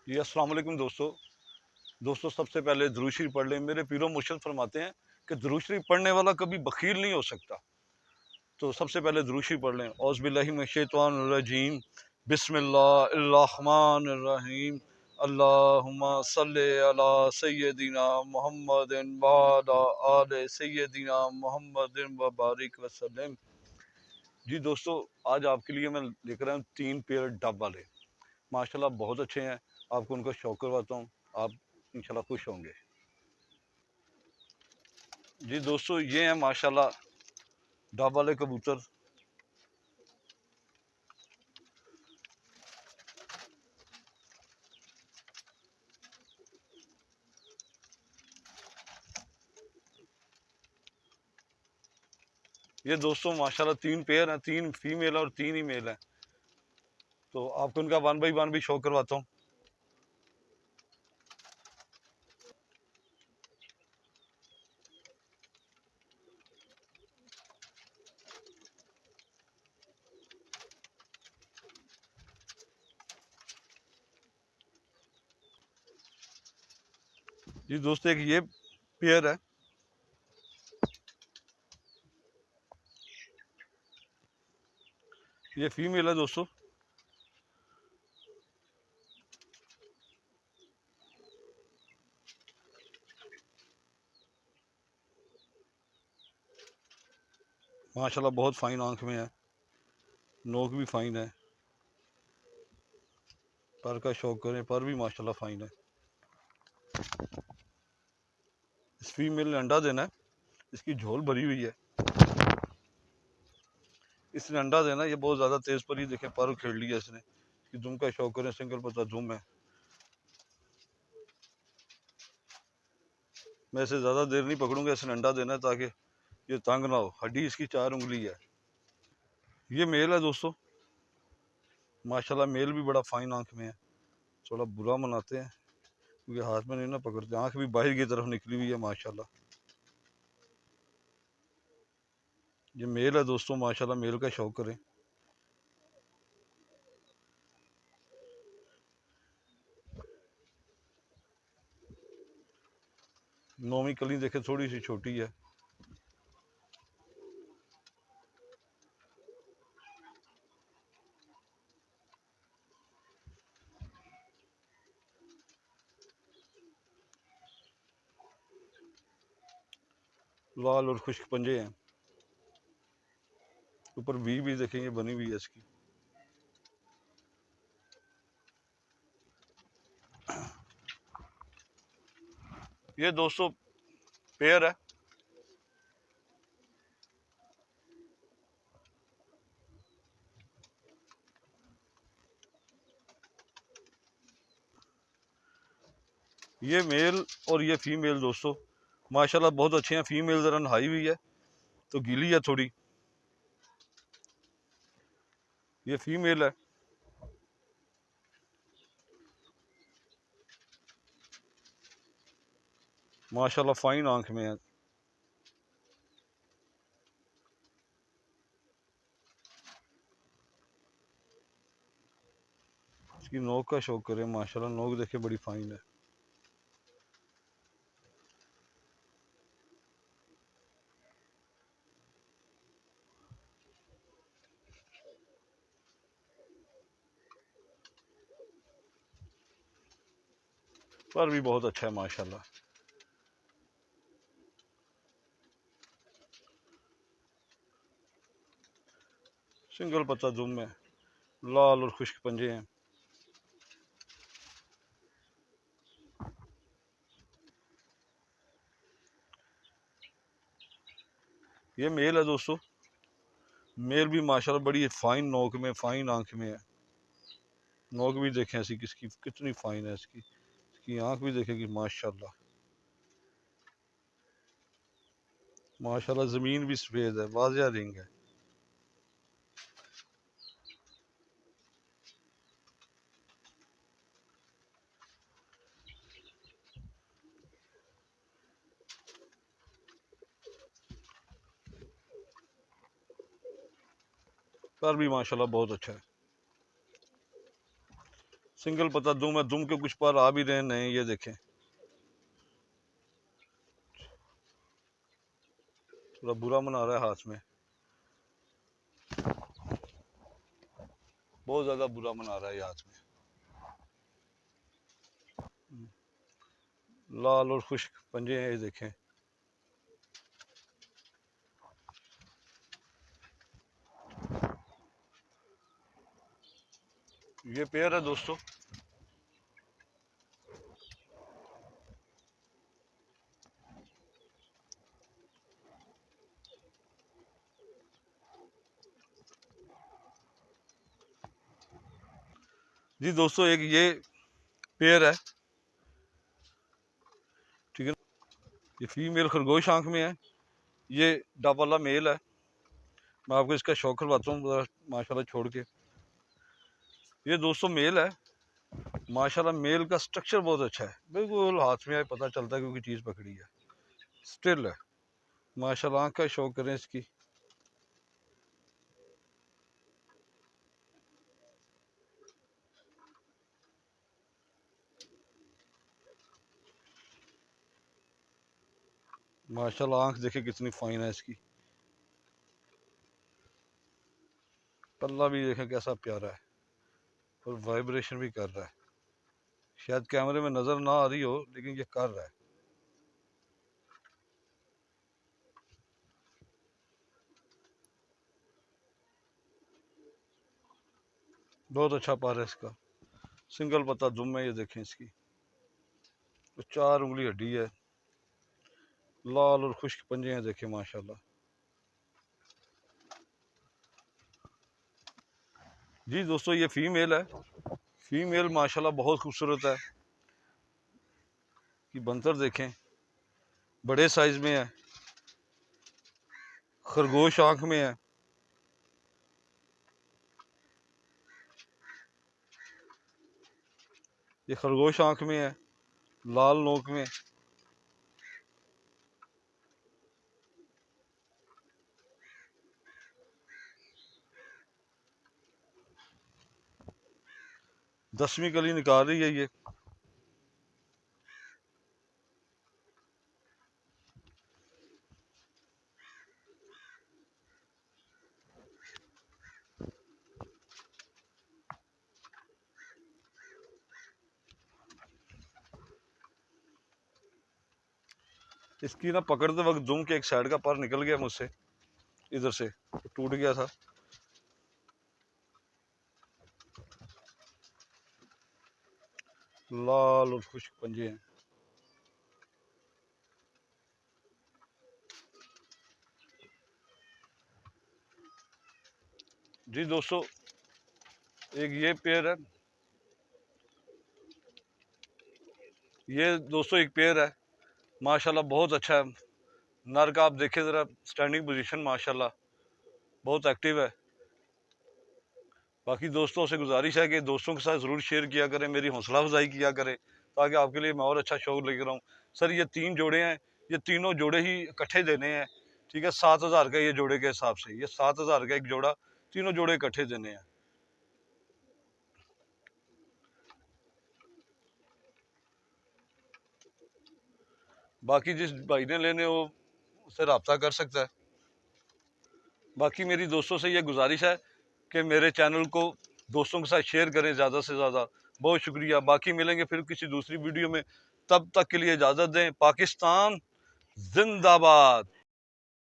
जी अस्सलाम वालेकुम दोस्तों। सबसे पहले दुरूद शरीफ पढ़ लें। मेरे पीरो मुर्शिद फरमाते हैं कि दुरूद शरीफ पढ़ने वाला कभी बखील नहीं हो सकता। तो सबसे पहले दुरूद शरीफ पढ़ लें। औज़ु बिल्लाहि मिनश शैतानिर रजीम, बिस्मिल्लाहिर्रहमानिर्रहीम, अल्लाहुम्मा सल्लि अला सय्यदिना मुहम्मदिन व अला आलि सय्यदिना मुहम्मदिन व बारिक वसल्लम। जी दोस्तों, आज आपके लिए मैं लेकर आया हूँ 3 पेयर डब वाले। माशाल्लाह बहुत अच्छे हैं। आपको उनका शौक करवाता हूँ, आप इंशाल्लाह खुश होंगे। जी दोस्तों, ये हैं माशाल्लाह डब वाले कबूतर। ये दोस्तों माशाल्लाह 3 पेयर हैं, 3 फीमेल और 3 ही मेल हैं। तो आपको इनका 1 बाई 1 भी शौक करवाता हूँ। जी दोस्तों, एक ये पेयर है। ये फीमेल है दोस्तों। माशाल्लाह बहुत फाइन आंख में है, नोक भी फाइन है। पर का शौक करें, पर भी माशाल्लाह फाइन है। इस फीमेल ने अंडा देना है। इसकी झोल भरी हुई है। इसने अंडा देना, ये बहुत ज़्यादा तेज़ पर ही देखें, पर खेल लिया इसने। इसकी दुम का शौक करें, सिंगल पत्ता दुम है। मैं इसे ज़्यादा देर नहीं पकड़ूंगा, इसने अंडा देना है ताकि ये तंग ना हो। हड्डी इसकी 4 उंगली है। ये मेल है दोस्तों। माशाल्लाह मेल भी बड़ा फाइन आंख में है। थोड़ा बुरा मनाते हैं क्योंकि हाथ में नहीं ना पकड़ते। आंख भी बाहर की तरफ निकली हुई है माशाल्लाह। ये मेल है दोस्तों, माशाल्लाह मेल का शौक करें। नौवीं कली देखे, थोड़ी सी छोटी है। लाल और खुश्क पंजे हैं। ऊपर भी देखेंगे बनी हुई है इसकी। ये दोस्तों पेयर है। ये मेल और ये फीमेल दोस्तों माशाल्लाह बहुत अच्छे हैं। फीमेल जरा नहाई हुई है तो गीली है थोड़ी। ये फीमेल है। माशाल्लाह फाइन आंख में है। इसकी नोक का शौक करें, माशाल्लाह नोक देखे बड़ी फाइन है। पर भी बहुत अच्छा है माशाल्लाह। सिंगल पत्ता दुम है। लाल और खुश्क पंजे हैं। ये मेल है दोस्तों। मेल भी माशाल्लाह बड़ी फाइन नोक में, फाइन आंख में है। नोक भी देखें ऐसी किसकी कितनी फाइन है इसकी। इसकी आंख भी देखेगी माशाल्लाह। माशाल्लाह ज़मीन भी सफ़ेद है, वाज़िया रिंग है। पर भी माशाल्लाह बहुत अच्छा है। सिंगल पता दुम है, दुम के कुछ पर आ भी रहे नहीं, ये देखें थोड़ा बुरा मना रहा है हाथ में, बहुत ज्यादा बुरा मना रहा है ये हाथ में। लाल और खुश्क पंजे हैं, ये देखें। ये पेयर है दोस्तों। जी दोस्तों, एक ये पेयर है, ठीक है। ये फीमेल खरगोश आंख में है, ये डब वाला मेल है। मैं आपको इसका शौक करवाता हूँ माशाल्लाह छोड़ के। ये दोस्तों मेल है, माशाल्लाह मेल का स्ट्रक्चर बहुत अच्छा है, बिल्कुल हाथ में आए पता चलता है क्योंकि चीज़ पकड़ी है, स्टिल है माशाल्लाह। आंख का शौक करें इसकी। माशाल्लाह आंख देखे कितनी फाइन है इसकी, पल्ला भी देखे कैसा प्यारा है और वाइब्रेशन भी कर रहा है। शायद कैमरे में नजर ना आ रही हो लेकिन ये कर रहा है। बहुत अच्छा पार है इसका, सिंगल पत्ता दुम है, ये देखें इसकी तो 4 उंगली हड्डी है, लाल और खुश्क पंजे हैं, देखें माशाल्लाह। जी दोस्तों, ये फीमेल है, फीमेल माशाल्लाह बहुत खूबसूरत है। कि बंतर देखें, बड़े साइज में है, खरगोश आंख में है। ये खरगोश आंख में है, लाल नोक में। दसवीं कली निकाल रही है ये। इसकी ना पकड़ते वक्त दुम के एक साइड का पर निकल गया मुझसे, इधर से टूट गया था। लाल और खुश्क पंजे हैं। जी दोस्तों, एक ये पेयर है, ये दोस्तों एक पेयर है माशाल्लाह बहुत अच्छा है। नर का आप देखें ज़रा स्टैंडिंग पोजीशन माशाल्लाह बहुत एक्टिव है। बाकी दोस्तों से गुजारिश है कि दोस्तों के साथ ज़रूर शेयर किया करें, मेरी हौसला अफजाई किया करें ताकि आपके लिए मैं और अच्छा शौक लेकर आऊँ। सर ये 3 जोड़े हैं, ये तीनों जोड़े ही इकट्ठे देने हैं, ठीक है। 7,000 का ये जोड़े के हिसाब से, ये 7,000 का एक जोड़ा, तीनों जोड़े इकट्ठे देने हैं। बाकी जिस भाई ने लेने हो उससे रब्ता कर सकता है। बाकी मेरी दोस्तों से ये गुजारिश है कि मेरे चैनल को दोस्तों के साथ शेयर करें ज़्यादा से ज़्यादा। बहुत शुक्रिया। बाकी मिलेंगे फिर किसी दूसरी वीडियो में, तब तक के लिए इजाज़त दें। पाकिस्तान जिंदाबाद।